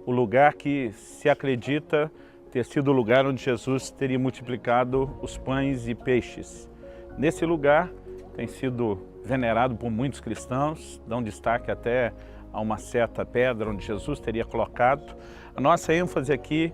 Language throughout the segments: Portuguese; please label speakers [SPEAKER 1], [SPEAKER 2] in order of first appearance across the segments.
[SPEAKER 1] O lugar que se acredita ter sido o lugar onde Jesus teria multiplicado os pães e peixes. Nesse lugar tem sido venerado por muitos cristãos, dão destaque até a uma certa pedra onde Jesus teria colocado. A nossa ênfase aqui,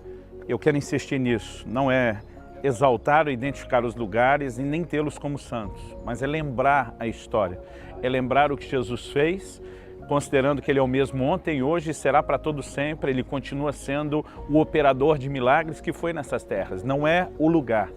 [SPEAKER 1] eu quero insistir nisso, não é exaltar ou identificar os lugares e nem tê-los como santos, mas é lembrar a história, é lembrar o que Jesus fez, considerando que Ele é o mesmo ontem, hoje e será para todo sempre. Ele continua sendo o operador de milagres que foi nessas terras. Não é o lugar,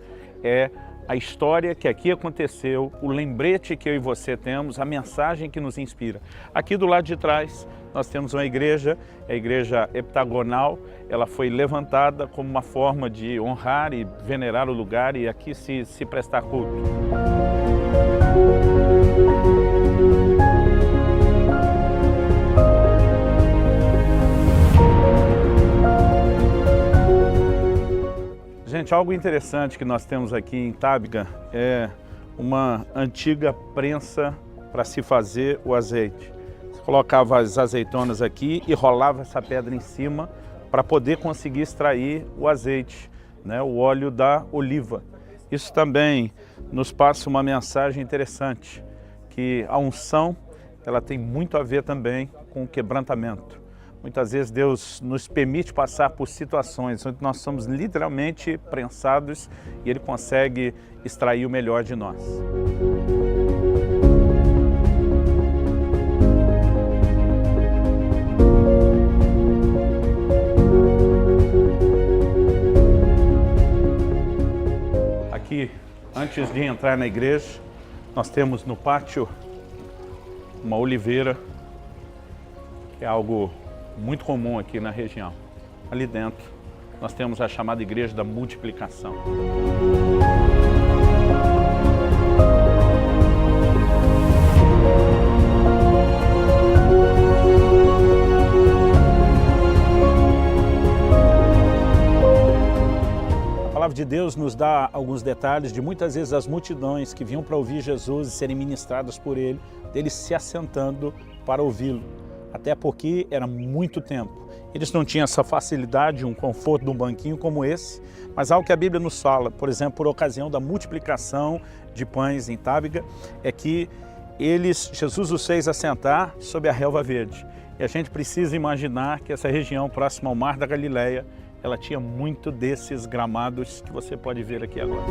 [SPEAKER 1] é a história que aqui aconteceu, o lembrete que eu e você temos, a mensagem que nos inspira. Aqui do lado de trás nós temos uma igreja, a igreja heptagonal. Ela foi levantada como uma forma de honrar e venerar o lugar e aqui se prestar culto. Gente, algo interessante que nós temos aqui em Itábiga é uma antiga prensa para se fazer o azeite. Você colocava as azeitonas aqui e rolava essa pedra em cima para poder conseguir extrair o azeite, né, o óleo da oliva. Isso também nos passa uma mensagem interessante, que a unção ela tem muito a ver também com o quebrantamento. Muitas vezes Deus nos permite passar por situações onde nós somos literalmente prensados e Ele consegue extrair o melhor de nós. Aqui, antes de entrar na igreja, nós temos no pátio uma oliveira, que é algo muito comum aqui na região. Ali dentro nós temos a chamada Igreja da Multiplicação. A palavra de Deus nos dá alguns detalhes de muitas vezes as multidões que vinham para ouvir Jesus e serem ministradas por Ele, deles se assentando para ouvi-lo. Até porque era muito tempo. Eles não tinham essa facilidade, um conforto de um banquinho como esse, mas algo que a Bíblia nos fala, por exemplo, por ocasião da multiplicação de pães em Itábiga, é que Jesus os fez assentar sob a relva verde. E a gente precisa imaginar que essa região próxima ao Mar da Galileia, ela tinha muito desses gramados que você pode ver aqui agora.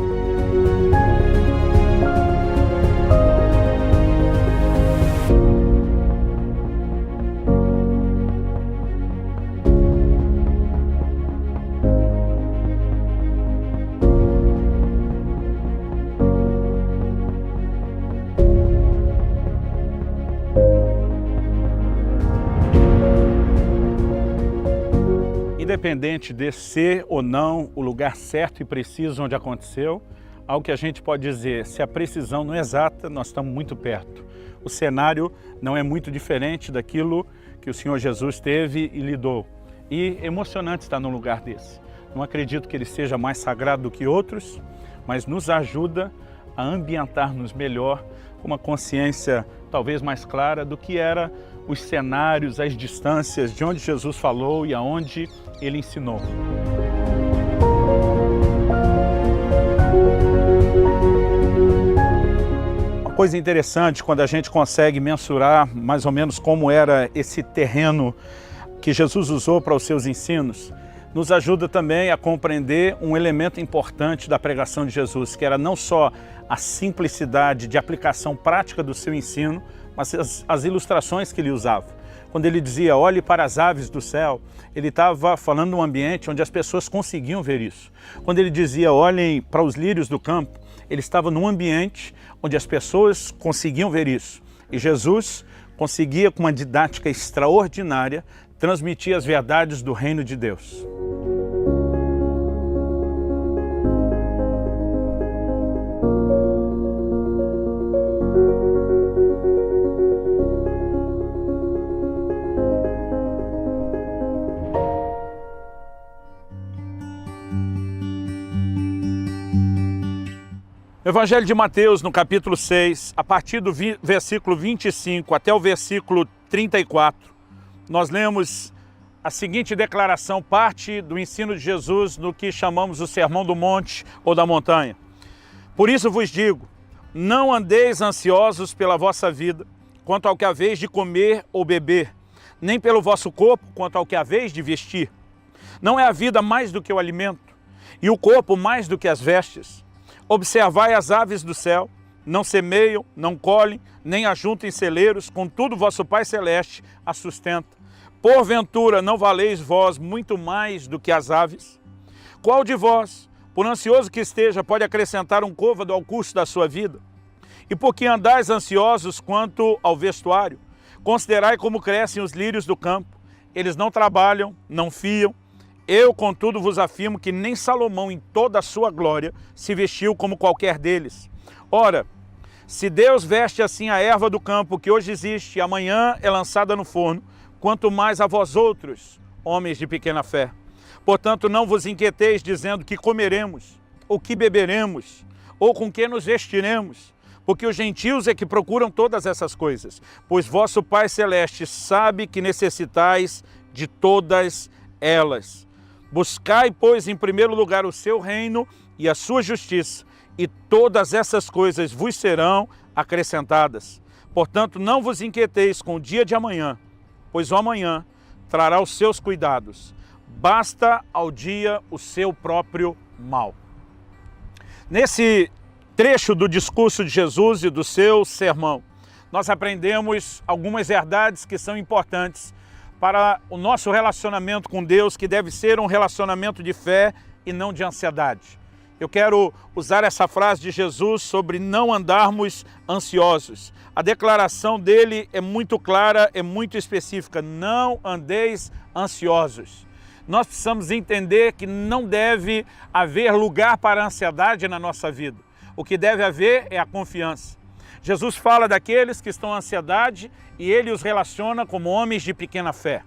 [SPEAKER 1] Independente de ser ou não o lugar certo e preciso onde aconteceu, algo que a gente pode dizer, se a precisão não é exata, nós estamos muito perto. O cenário não é muito diferente daquilo que o Senhor Jesus teve e lidou. E é emocionante estar num lugar desse. Não acredito que ele seja mais sagrado do que outros, mas nos ajuda a ambientar-nos melhor, com uma consciência talvez mais clara do que era os cenários, as distâncias de onde Jesus falou e aonde Ele ensinou. Uma coisa interessante quando a gente consegue mensurar mais ou menos como era esse terreno que Jesus usou para os seus ensinos, nos ajuda também a compreender um elemento importante da pregação de Jesus, que era não só a simplicidade de aplicação prática do seu ensino, mas as ilustrações que ele usava. Quando ele dizia, olhe para as aves do céu, ele estava falando de um ambiente onde as pessoas conseguiam ver isso. Quando ele dizia, olhem para os lírios do campo, ele estava num ambiente onde as pessoas conseguiam ver isso. E Jesus conseguia, com uma didática extraordinária, transmitir as verdades do reino de Deus. Evangelho de Mateus, no capítulo 6, a partir do versículo 25 até o versículo 34, nós lemos a seguinte declaração parte do ensino de Jesus no que chamamos o Sermão do Monte ou da Montanha. Por isso vos digo, não andeis ansiosos pela vossa vida, quanto ao que haveis de comer ou beber, nem pelo vosso corpo, quanto ao que haveis de vestir. Não é a vida mais do que o alimento, e o corpo mais do que as vestes? Observai as aves do céu, não semeiam, não colhem, nem ajuntam em celeiros, contudo vosso Pai Celeste as sustenta. Porventura não valeis vós muito mais do que as aves? Qual de vós, por ansioso que esteja, pode acrescentar um côvado ao curso da sua vida? E por que andais ansiosos quanto ao vestuário? Considerai como crescem os lírios do campo. Eles não trabalham, não fiam. Eu, contudo, vos afirmo que nem Salomão, em toda a sua glória, se vestiu como qualquer deles. Ora, se Deus veste assim a erva do campo, que hoje existe e amanhã é lançada no forno, quanto mais a vós outros, homens de pequena fé. Portanto, não vos inquieteis dizendo que comeremos, ou que beberemos, ou com que nos vestiremos, porque os gentios é que procuram todas essas coisas, pois vosso Pai Celeste sabe que necessitais de todas elas. Buscai, pois, em primeiro lugar o seu reino e a sua justiça, e todas essas coisas vos serão acrescentadas. Portanto, não vos inquieteis com o dia de amanhã, pois o amanhã trará os seus cuidados. Basta ao dia o seu próprio mal. Nesse trecho do discurso de Jesus e do seu sermão, nós aprendemos algumas verdades que são importantes para o nosso relacionamento com Deus, que deve ser um relacionamento de fé e não de ansiedade. Eu quero usar essa frase de Jesus sobre não andarmos ansiosos. A declaração dele é muito clara, é muito específica. Não andeis ansiosos. Nós precisamos entender que não deve haver lugar para a ansiedade na nossa vida. O que deve haver é a confiança. Jesus fala daqueles que estão em ansiedade e ele os relaciona como homens de pequena fé.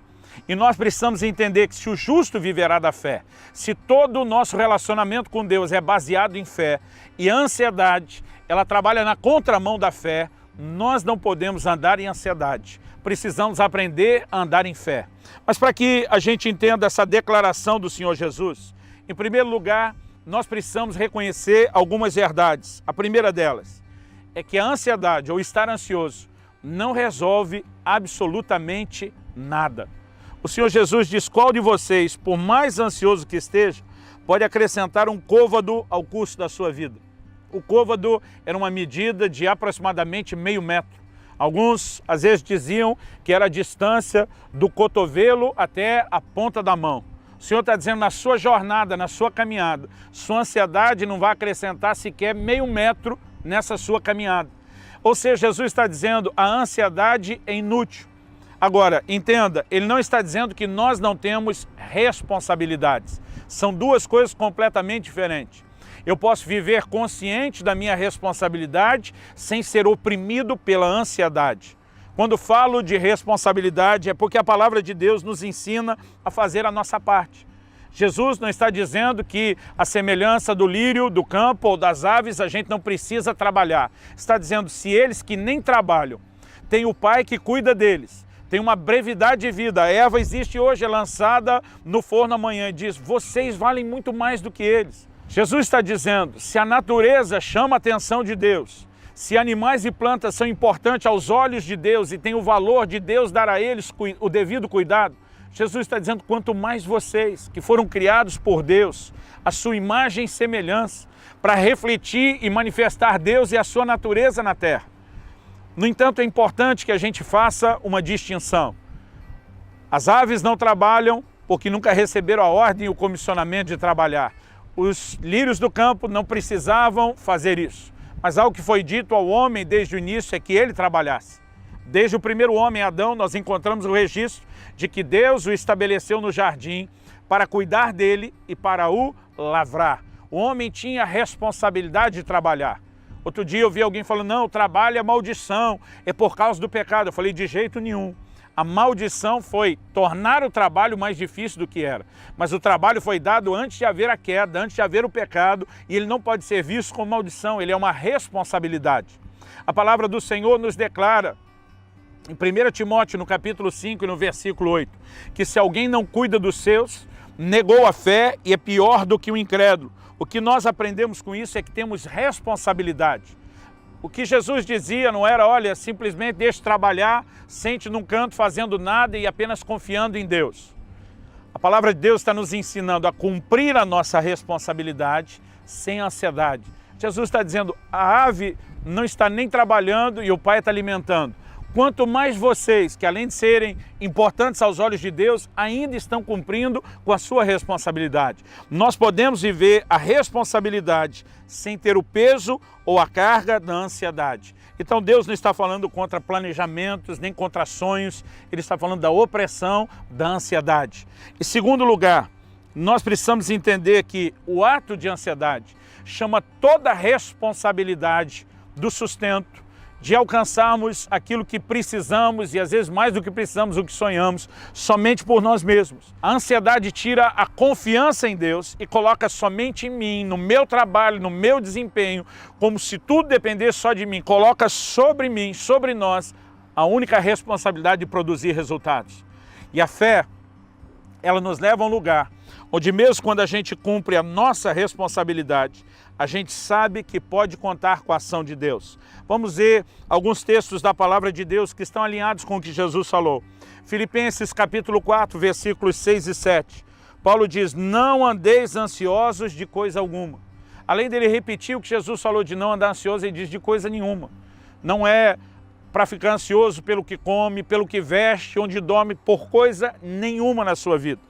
[SPEAKER 1] E nós precisamos entender que se o justo viverá da fé, se todo o nosso relacionamento com Deus é baseado em fé e a ansiedade, ela trabalha na contramão da fé, nós não podemos andar em ansiedade. Precisamos aprender a andar em fé. Mas para que a gente entenda essa declaração do Senhor Jesus, em primeiro lugar, nós precisamos reconhecer algumas verdades. A primeira delas é que a ansiedade ou estar ansioso não resolve absolutamente nada. O Senhor Jesus diz: qual de vocês, por mais ansioso que esteja, pode acrescentar um côvado ao curso da sua vida? O côvado era uma medida de aproximadamente meio metro. Alguns, às vezes, diziam que era a distância do cotovelo até a ponta da mão. O Senhor está dizendo, na sua jornada, na sua caminhada, sua ansiedade não vai acrescentar sequer meio metro nessa sua caminhada. Ou seja, Jesus está dizendo, a ansiedade é inútil. Agora, entenda, ele não está dizendo que nós não temos responsabilidades. São duas coisas completamente diferentes. Eu posso viver consciente da minha responsabilidade sem ser oprimido pela ansiedade. Quando falo de responsabilidade é porque a palavra de Deus nos ensina a fazer a nossa parte. Jesus não está dizendo que a semelhança do lírio, do campo ou das aves a gente não precisa trabalhar. Está dizendo, se eles que nem trabalham, têm o Pai que cuida deles, tem uma brevidade de vida. A erva existe hoje, é lançada no forno amanhã e diz, vocês valem muito mais do que eles. Jesus está dizendo, se a natureza chama a atenção de Deus, se animais e plantas são importantes aos olhos de Deus e tem o valor de Deus dar a eles o devido cuidado, Jesus está dizendo, quanto mais vocês, que foram criados por Deus, a sua imagem e semelhança, para refletir e manifestar Deus e a sua natureza na terra. No entanto, é importante que a gente faça uma distinção. As aves não trabalham porque nunca receberam a ordem e o comissionamento de trabalhar. Os lírios do campo não precisavam fazer isso. Mas algo que foi dito ao homem desde o início é que ele trabalhasse. Desde o primeiro homem, Adão, nós encontramos o registro de que Deus o estabeleceu no jardim para cuidar dele e para o lavrar. O homem tinha a responsabilidade de trabalhar. Outro dia eu vi alguém falando, não, o trabalho é maldição, é por causa do pecado. Eu falei, de jeito nenhum. A maldição foi tornar o trabalho mais difícil do que era. Mas o trabalho foi dado antes de haver a queda, antes de haver o pecado, e ele não pode ser visto como maldição, ele é uma responsabilidade. A palavra do Senhor nos declara em 1 Timóteo, no capítulo 5 e no versículo 8, que se alguém não cuida dos seus, negou a fé e é pior do que o incrédulo. O que nós aprendemos com isso é que temos responsabilidade. O que Jesus dizia não era, olha, simplesmente deixe trabalhar, sente num canto fazendo nada e apenas confiando em Deus. A palavra de Deus está nos ensinando a cumprir a nossa responsabilidade sem ansiedade. Jesus está dizendo, a ave não está nem trabalhando e o Pai está alimentando. Quanto mais vocês, que além de serem importantes aos olhos de Deus, ainda estão cumprindo com a sua responsabilidade. Nós podemos viver a responsabilidade sem ter o peso ou a carga da ansiedade. Então Deus não está falando contra planejamentos, nem contra sonhos, Ele está falando da opressão da ansiedade. Em segundo lugar, nós precisamos entender que o ato de ansiedade chama toda a responsabilidade do sustento, de alcançarmos aquilo que precisamos e às vezes mais do que precisamos, o que sonhamos, somente por nós mesmos. A ansiedade tira a confiança em Deus e coloca somente em mim, no meu trabalho, no meu desempenho, como se tudo dependesse só de mim. Coloca sobre mim, sobre nós, a única responsabilidade de produzir resultados. E a fé, ela nos leva a um lugar onde mesmo quando a gente cumpre a nossa responsabilidade, a gente sabe que pode contar com a ação de Deus. Vamos ver alguns textos da palavra de Deus que estão alinhados com o que Jesus falou. Filipenses capítulo 4, versículos 6 e 7. Paulo diz, não andeis ansiosos de coisa alguma. Além dele repetir o que Jesus falou de não andar ansioso, ele diz de coisa nenhuma. Não é para ficar ansioso pelo que come, pelo que veste, onde dorme, por coisa nenhuma na sua vida.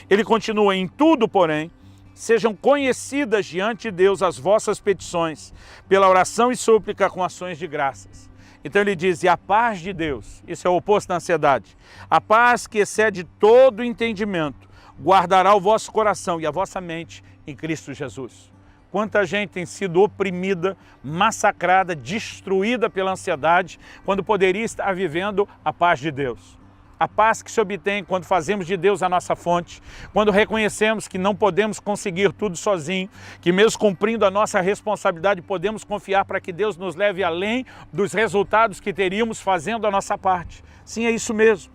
[SPEAKER 1] Ele continua, em tudo, porém, sejam conhecidas diante de Deus as vossas petições, pela oração e súplica com ações de graças. Então ele diz, e a paz de Deus, isso é o oposto da ansiedade, a paz que excede todo entendimento, guardará o vosso coração e a vossa mente em Cristo Jesus. Quanta gente tem sido oprimida, massacrada, destruída pela ansiedade, quando poderia estar vivendo a paz de Deus. A paz que se obtém quando fazemos de Deus a nossa fonte, quando reconhecemos que não podemos conseguir tudo sozinho, que mesmo cumprindo a nossa responsabilidade podemos confiar para que Deus nos leve além dos resultados que teríamos fazendo a nossa parte. Sim, é isso mesmo.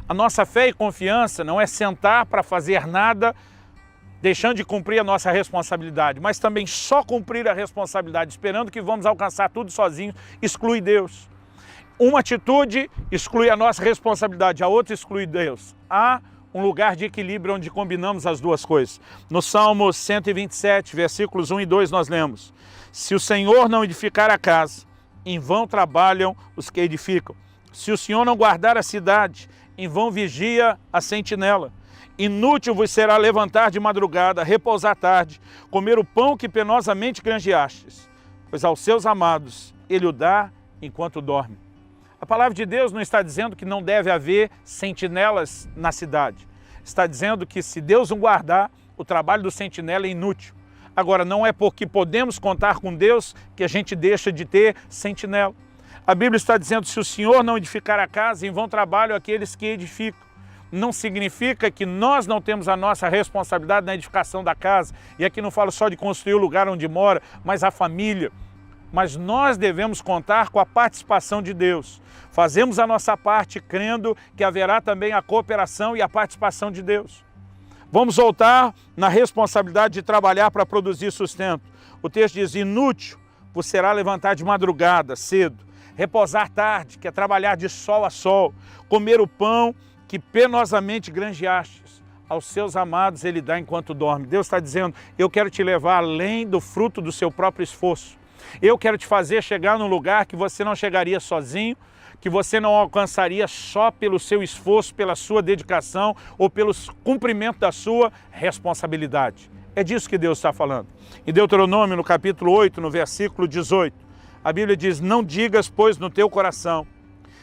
[SPEAKER 1] A nossa fé e confiança não é sentar para fazer nada, deixando de cumprir a nossa responsabilidade, mas também só cumprir a responsabilidade, esperando que vamos alcançar tudo sozinhos, exclui Deus. Uma atitude exclui a nossa responsabilidade, a outra exclui Deus. Há um lugar de equilíbrio onde combinamos as duas coisas. No Salmo 127, versículos 1 e 2, nós lemos, se o Senhor não edificar a casa, em vão trabalham os que edificam. Se o Senhor não guardar a cidade, em vão vigia a sentinela. Inútil vos será levantar de madrugada, repousar tarde, comer o pão que penosamente granjeastes, pois aos seus amados ele o dá enquanto dorme. A palavra de Deus não está dizendo que não deve haver sentinelas na cidade. Está dizendo que se Deus não guardar, o trabalho do sentinela é inútil. Agora, não é porque podemos contar com Deus que a gente deixa de ter sentinela. A Bíblia está dizendo, se o Senhor não edificar a casa, em vão trabalham aqueles que edificam. Não significa que nós não temos a nossa responsabilidade na edificação da casa. E aqui não falo só de construir o lugar onde mora, mas a família. Mas nós devemos contar com a participação de Deus. Fazemos a nossa parte crendo que haverá também a cooperação e a participação de Deus. Vamos voltar na responsabilidade de trabalhar para produzir sustento. O texto diz, inútil vos será levantar de madrugada, cedo, repousar tarde, que é trabalhar de sol a sol, comer o pão que penosamente granjeastes. Aos seus amados ele dá enquanto dorme. Deus está dizendo, eu quero te levar além do fruto do seu próprio esforço. Eu quero te fazer chegar num lugar que você não chegaria sozinho, que você não alcançaria só pelo seu esforço, pela sua dedicação ou pelo cumprimento da sua responsabilidade. É disso que Deus está falando. Em Deuteronômio, no capítulo 8, no versículo 18, a Bíblia diz, não digas, pois, no teu coração,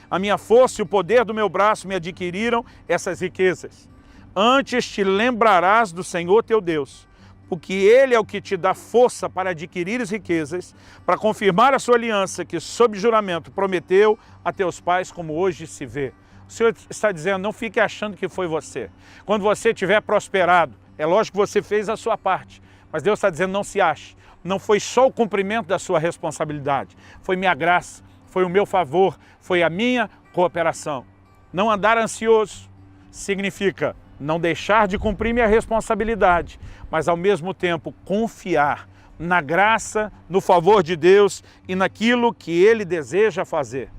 [SPEAKER 1] a minha força e o poder do meu braço me adquiriram essas riquezas. Antes te lembrarás do Senhor teu Deus, porque Ele é o que te dá força para adquirir as riquezas, para confirmar a sua aliança que, sob juramento, prometeu a teus pais, como hoje se vê. O Senhor está dizendo, não fique achando que foi você. Quando você tiver prosperado, é lógico que você fez a sua parte, mas Deus está dizendo, não se ache. Não foi só o cumprimento da sua responsabilidade, foi minha graça, foi o meu favor, foi a minha cooperação. Não andar ansioso significa não deixar de cumprir minha responsabilidade, mas ao mesmo tempo confiar na graça, no favor de Deus e naquilo que Ele deseja fazer.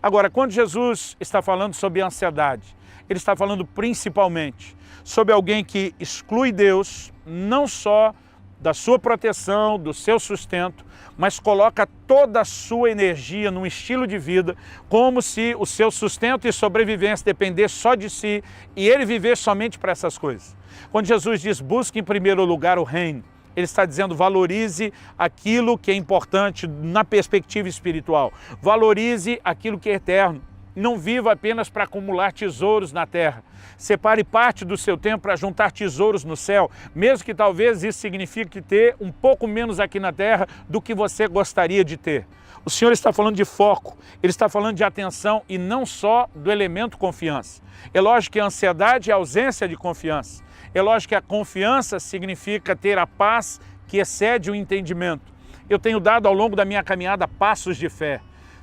[SPEAKER 1] Agora, quando Jesus está falando sobre ansiedade, Ele está falando principalmente sobre alguém que exclui Deus, não só da sua proteção, do seu sustento, mas coloca toda a sua energia num estilo de vida, como se o seu sustento e sobrevivência dependesse só de si e ele viver somente para essas coisas. Quando Jesus diz, busque em primeiro lugar o reino, Ele está dizendo, valorize aquilo que é importante na perspectiva espiritual. Valorize aquilo que é eterno. Não viva apenas para acumular tesouros na terra. Separe parte do seu tempo para juntar tesouros no céu, mesmo que talvez isso signifique ter um pouco menos aqui na terra do que você gostaria de ter. O Senhor está falando de foco, Ele está falando de atenção e não só do elemento confiança. É lógico que a ansiedade é a ausência de confiança. É lógico que a confiança significa ter a paz que excede o entendimento. Eu tenho dado ao longo da minha caminhada passos de fé.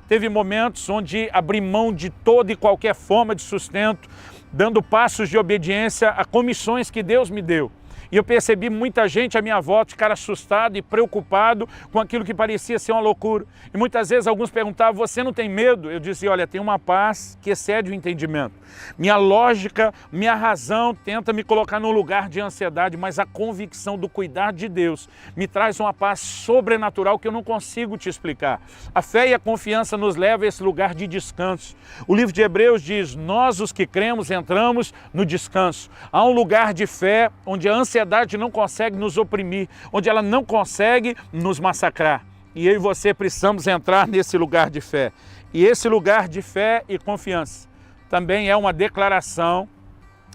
[SPEAKER 1] Teve momentos onde abri mão de toda e qualquer forma de sustento, dando passos de obediência a comissões que Deus me deu. E eu percebi muita gente à minha volta ficar assustado e preocupado com aquilo que parecia ser uma loucura. E muitas vezes alguns perguntavam, você não tem medo? Eu disse, olha, tem uma paz que excede o entendimento. Minha lógica, minha razão tenta me colocar num lugar de ansiedade, mas a convicção do cuidado de Deus me traz uma paz sobrenatural que eu não consigo te explicar. A fé e a confiança nos levam a esse lugar de descanso. O livro de Hebreus diz, nós os que cremos entramos no descanso. Há um lugar de fé onde a ansiedade não consegue nos oprimir, onde ela não consegue nos massacrar. E eu e você precisamos entrar nesse lugar de fé. E esse lugar de fé e confiança também é uma declaração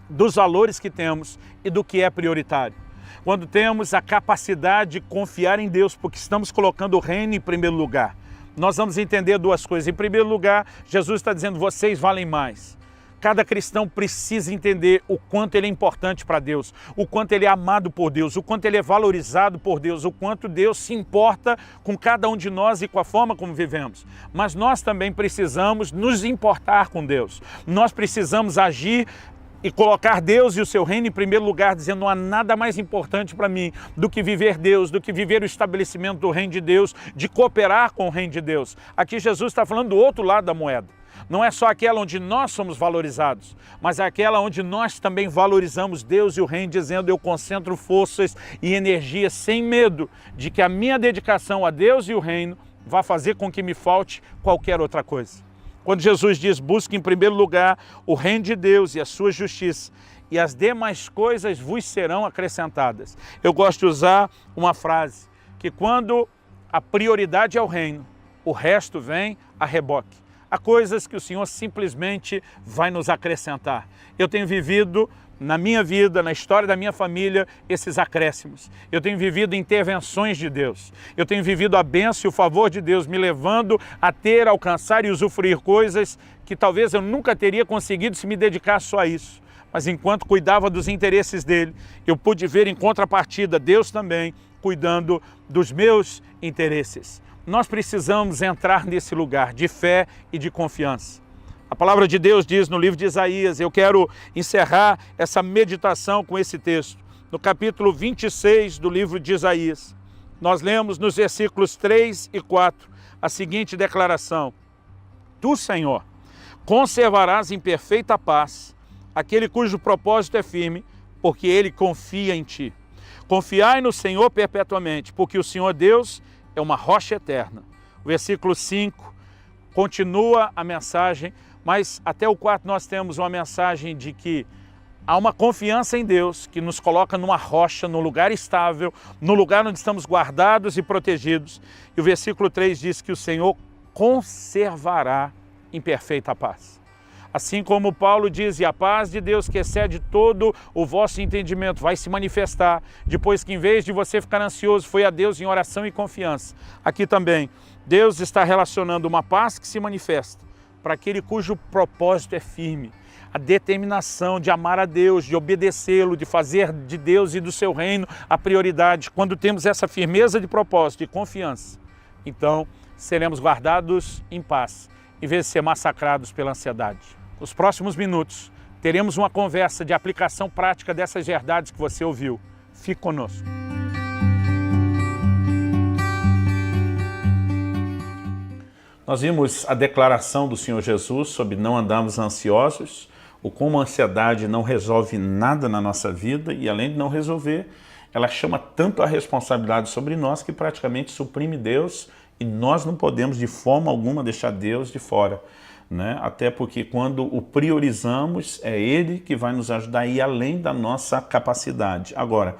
[SPEAKER 1] dos valores que temos e do que é prioritário. Quando temos a capacidade de confiar em Deus, porque estamos colocando o reino em primeiro lugar, nós vamos entender duas coisas. Em primeiro lugar, Jesus está dizendo, vocês valem mais. Cada cristão precisa entender o quanto ele é importante para Deus, o quanto ele é amado por Deus, o quanto ele é valorizado por Deus, o quanto Deus se importa com cada um de nós e com a forma como vivemos. Mas nós também precisamos nos importar com Deus. Nós precisamos agir e colocar Deus e o seu reino em primeiro lugar, dizendo não há nada mais importante para mim do que viver Deus, do que viver o estabelecimento do reino de Deus, de cooperar com o reino de Deus. Aqui Jesus está falando do outro lado da moeda. Não é só aquela onde nós somos valorizados, mas é aquela onde nós também valorizamos Deus e o reino, dizendo eu concentro forças e energia sem medo de que a minha dedicação a Deus e o reino vá fazer com que me falte qualquer outra coisa. Quando Jesus diz, busque em primeiro lugar o reino de Deus e a sua justiça, e as demais coisas vos serão acrescentadas. Eu gosto de usar uma frase, que quando a prioridade é o reino, o resto vem a reboque. Há coisas que o Senhor simplesmente vai nos acrescentar. Eu tenho vivido na minha vida, na história da minha família, esses acréscimos. Eu tenho vivido intervenções de Deus. Eu tenho vivido a bênção e o favor de Deus me levando a ter, alcançar e usufruir coisas que talvez eu nunca teria conseguido se me dedicar só a isso. Mas enquanto cuidava dos interesses dele, eu pude ver em contrapartida Deus também cuidando dos meus interesses. Nós precisamos entrar nesse lugar de fé e de confiança. A palavra de Deus diz no livro de Isaías, eu quero encerrar essa meditação com esse texto. No capítulo 26 do livro de Isaías, nós lemos nos versículos 3 e 4 a seguinte declaração. Tu, Senhor, conservarás em perfeita paz aquele cujo propósito é firme, porque ele confia em ti. Confiai no Senhor perpetuamente, porque o Senhor Deus é uma rocha eterna. O versículo 5 continua a mensagem, mas até o 4 nós temos uma mensagem de que há uma confiança em Deus que nos coloca numa rocha, num lugar estável, no lugar onde estamos guardados e protegidos. E o versículo 3 diz que o Senhor conservará em perfeita paz. Assim como Paulo diz, e a paz de Deus que excede todo o vosso entendimento vai se manifestar, depois que em vez de você ficar ansioso, foi a Deus em oração e confiança. Aqui também, Deus está relacionando uma paz que se manifesta para aquele cujo propósito é firme. A determinação de amar a Deus, de obedecê-lo, de fazer de Deus e do seu reino a prioridade. Quando temos essa firmeza de propósito e confiança, então seremos guardados em paz. em vez de ser massacrados pela ansiedade. Nos próximos minutos, teremos uma conversa de aplicação prática dessas verdades que você ouviu. Fique conosco. Nós vimos a declaração do Senhor Jesus sobre não andarmos ansiosos, ou como a ansiedade não resolve nada na nossa vida e, além de não resolver, ela chama tanto a responsabilidade sobre nós que praticamente suprime Deus e nós não podemos de forma alguma deixar Deus de fora, né? Até porque quando o priorizamos, é Ele que vai nos ajudar a ir além da nossa capacidade. Agora,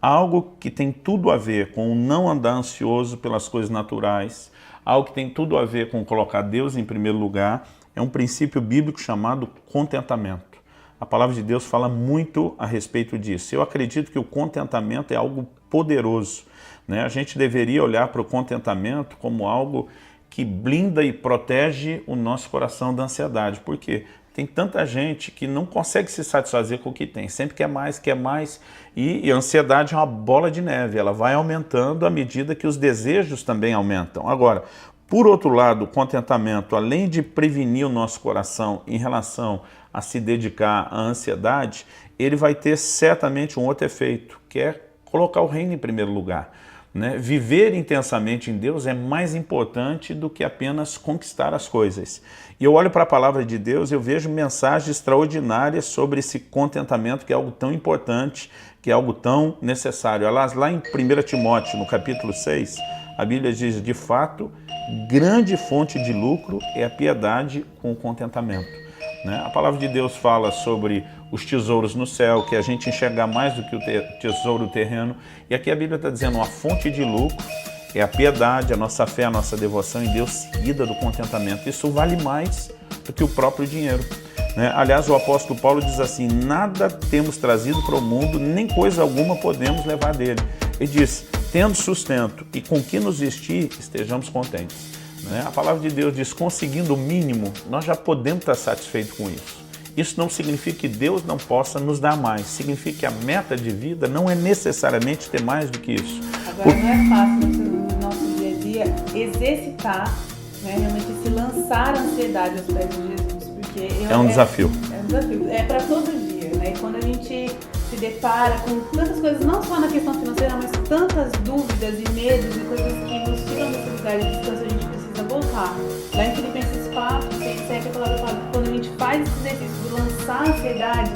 [SPEAKER 1] algo que tem tudo a ver com o não andar ansioso pelas coisas naturais, algo que tem tudo a ver com colocar Deus em primeiro lugar, é um princípio bíblico chamado contentamento. A palavra de Deus fala muito a respeito disso. Eu acredito que o contentamento é algo poderoso, né? A gente deveria olhar para o contentamento como algo que blinda e protege o nosso coração da ansiedade. Por quê? Tem tanta gente que não consegue se satisfazer com o que tem, sempre quer mais, e a ansiedade é uma bola de neve, ela vai aumentando à medida que os desejos também aumentam. Agora, por outro lado, o contentamento, além de prevenir o nosso coração em relação a se dedicar à ansiedade, ele vai ter certamente um outro efeito, que é colocar o reino em primeiro lugar, né? Viver intensamente em Deus é mais importante do que apenas conquistar as coisas. E eu olho para a palavra de Deus e eu vejo mensagens extraordinárias sobre esse contentamento, que é algo tão importante, que é algo tão necessário. Aliás, lá em 1 Timóteo, no capítulo 6, a Bíblia diz, de fato, grande fonte de lucro é a piedade com o contentamento, né? A palavra de Deus fala sobre os tesouros no céu, que a gente enxergar mais do que o tesouro terreno. E aqui a Bíblia está dizendo, uma fonte de lucro é a piedade, a nossa fé, a nossa devoção em Deus, seguida do contentamento. Isso vale mais do que o próprio dinheiro, né? Aliás, o apóstolo Paulo diz assim, nada temos trazido para o mundo, nem coisa alguma podemos levar dele. Ele diz, tendo sustento e com que nos vestir, estejamos contentes, né? A palavra de Deus diz, conseguindo o mínimo, nós já podemos estar satisfeitos com isso. Isso não significa que Deus não possa nos dar mais, significa que a meta de vida não é necessariamente ter mais do que isso.
[SPEAKER 2] Agora não é fácil no nosso dia a dia exercitar, né, realmente se lançar a ansiedade aos pés de Jesus, porque
[SPEAKER 1] é um desafio.
[SPEAKER 2] É um desafio, é para todo dia, né? E quando a gente se depara com tantas coisas, não só na questão financeira, mas tantas dúvidas e medos e coisas que nos tiram desse lugar de descanso, a gente precisa voltar. Lá em Filipenses 4, 6, 7, a palavra fala que quando a gente faz esse exercício de lançar a ansiedade,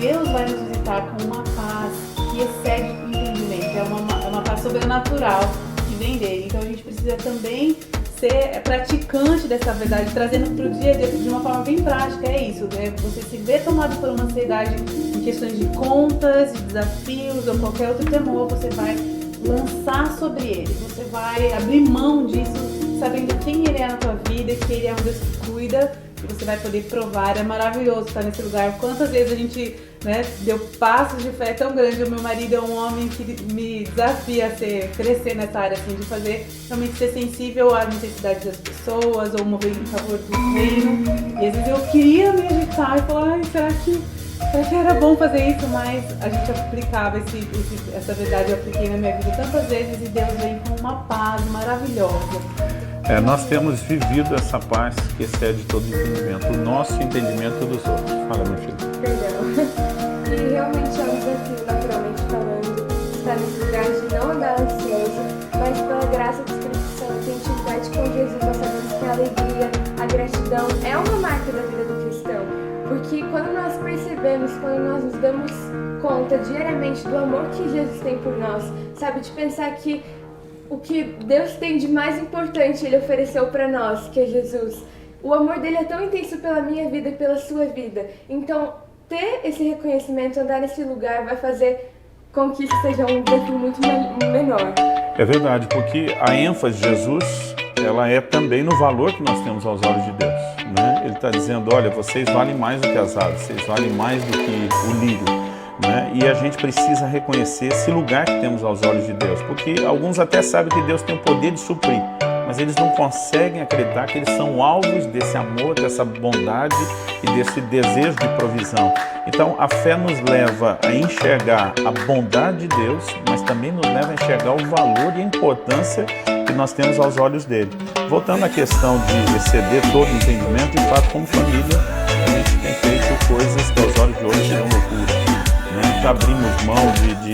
[SPEAKER 2] Deus vai nos visitar com uma paz que excede o entendimento, é uma paz sobrenatural que vem dele. Então a gente precisa também ser praticante dessa verdade, trazendo para o dia a dia de uma forma bem prática. É isso, né? Você se vê tomado por uma ansiedade em questões de contas, de desafios ou qualquer outro temor, você vai lançar sobre ele, você vai abrir mão disso, sabendo quem ele é na tua vida, que ele é um Deus que cuida, e você vai poder provar. É maravilhoso estar nesse lugar. Quantas vezes a gente, né, deu passos de fé tão grandes. O meu marido é um homem que me desafia a crescer nessa área, assim, de fazer, realmente ser sensível às necessidades das pessoas, ou mover em favor do reino. E às vezes eu queria me agitar e falar, ai, será que era bom fazer isso? Mas a gente aplicava essa verdade, eu apliquei na minha vida tantas vezes, e Deus vem com uma paz maravilhosa.
[SPEAKER 1] Nós temos vivido essa paz que excede todo entendimento, o nosso entendimento dos outros. Fala, meu filho.
[SPEAKER 3] Perdão. E realmente é um desafio, naturalmente falando, estar nesse lugar de não andar ansioso, mas pela graça do Espírito Santo, a intimidade com Jesus, nós sabemos que a alegria, a gratidão é uma marca da vida do cristão. Porque quando nós percebemos, quando nós nos damos conta diariamente do amor que Jesus tem por nós, sabe, de pensar que o que Deus tem de mais importante Ele ofereceu para nós, que é Jesus. O amor dele é tão intenso pela minha vida e pela sua vida. Então, ter esse reconhecimento, andar nesse lugar, vai fazer com que isso seja um desafio muito menor.
[SPEAKER 1] É verdade, porque a ênfase de Jesus, ela é também no valor que nós temos aos olhos de Deus, né? Ele está dizendo, olha, vocês valem mais do que as aves, vocês valem mais do que o lírio, né? E a gente precisa reconhecer esse lugar que temos aos olhos de Deus, porque alguns até sabem que Deus tem o poder de suprir, mas eles não conseguem acreditar que eles são alvos desse amor, dessa bondade e desse desejo de provisão. Então a fé nos leva a enxergar a bondade de Deus, mas também nos leva a enxergar o valor e a importância que nós temos aos olhos dele. Voltando à questão de exceder todo o entendimento, de fato, como família, a gente tem feito coisas que aos olhos de hoje seriam loucura, né? Já abrimos mão de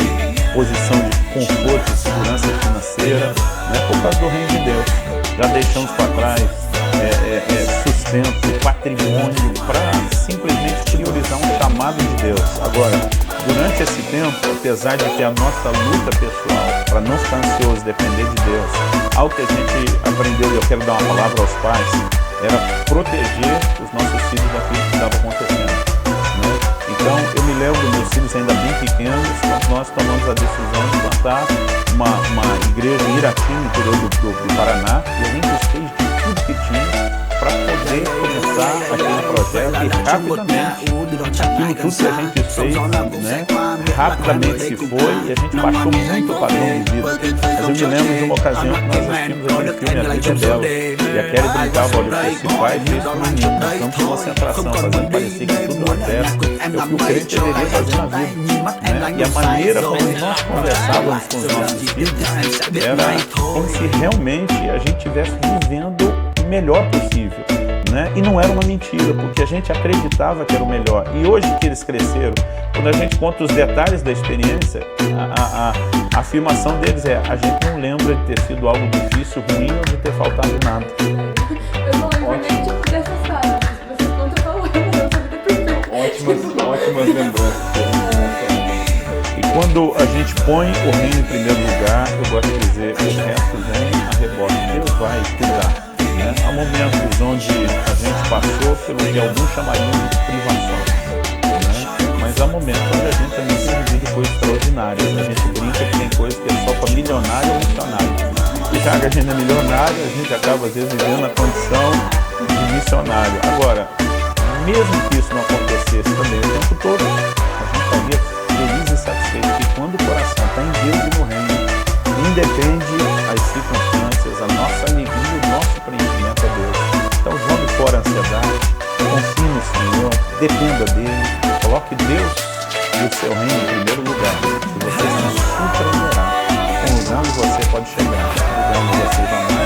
[SPEAKER 1] posição de conforto e segurança financeira, né? Por causa do reino de Deus. Já deixamos para trás sustento, patrimônio, para simplesmente priorizar um chamado de Deus. Agora, durante esse tempo, apesar de ter a nossa luta pessoal para não ficar ansioso, depender de Deus, algo que a gente aprendeu, e eu quero dar uma palavra aos pais, era proteger os nossos filhos daquilo que estava acontecendo, né? Então, eu me lembro dos meus filhos ainda bem pequenos, quando nós tomamos a decisão de plantar uma igreja em Irati, no interior do Paraná, e eu nem busquei de tudo que tinha para poder começar aquele projeto e rapidamente, aquilo tudo que a gente fez, né, rapidamente se foi e a gente baixou muito o padrão de vida. Mas eu me lembro de uma ocasião que nós assistimos aquele filme A Vida é Bela, e a Kelly brincava, olha, esse pai fez com o menino, nós estamos com concentração, fazendo parecer que tudo acontece, é o que o crente deveria fazer na vida, né? E a maneira como nós conversávamos com os nossos filhos era como se realmente a gente estivesse vivendo o melhor possível, né? E não era uma mentira, porque a gente acreditava que era o melhor. E hoje que eles cresceram, quando a gente conta os detalhes da experiência, a afirmação deles é: a gente não lembra de ter sido algo difícil, ruim ou de ter faltado nada.
[SPEAKER 3] Eu não lembro nem tipo dessa sala, mas você conta falando, nossa vida é perfeita.
[SPEAKER 4] Ótimas lembranças.
[SPEAKER 1] E quando a gente põe o reino em primeiro lugar, eu gosto de dizer, o resto vem a rebote. Deus vai cuidar. Né? Há momentos onde a gente passou pelo que alguns chamariam de privações, né? Mas há momentos onde a gente também tem vivido coisas extraordinárias. A gente brinca que tem coisas que é só para milionário ou missionário. E já que a gente é milionário, a gente acaba às vezes vivendo a condição de missionário. Agora, mesmo que isso não acontecesse também o tempo todo, a gente estaria feliz e satisfeito que quando o coração está em Deus e no reino, independe as circunstâncias, a nossa alegria, o nosso preenchimento é Deus. Então jogue fora a ansiedade, confie no Senhor, dependa dele, coloque Deus e o seu reino em primeiro lugar. E você se surpreenderá com o lugar onde você pode chegar, o lugar onde você vai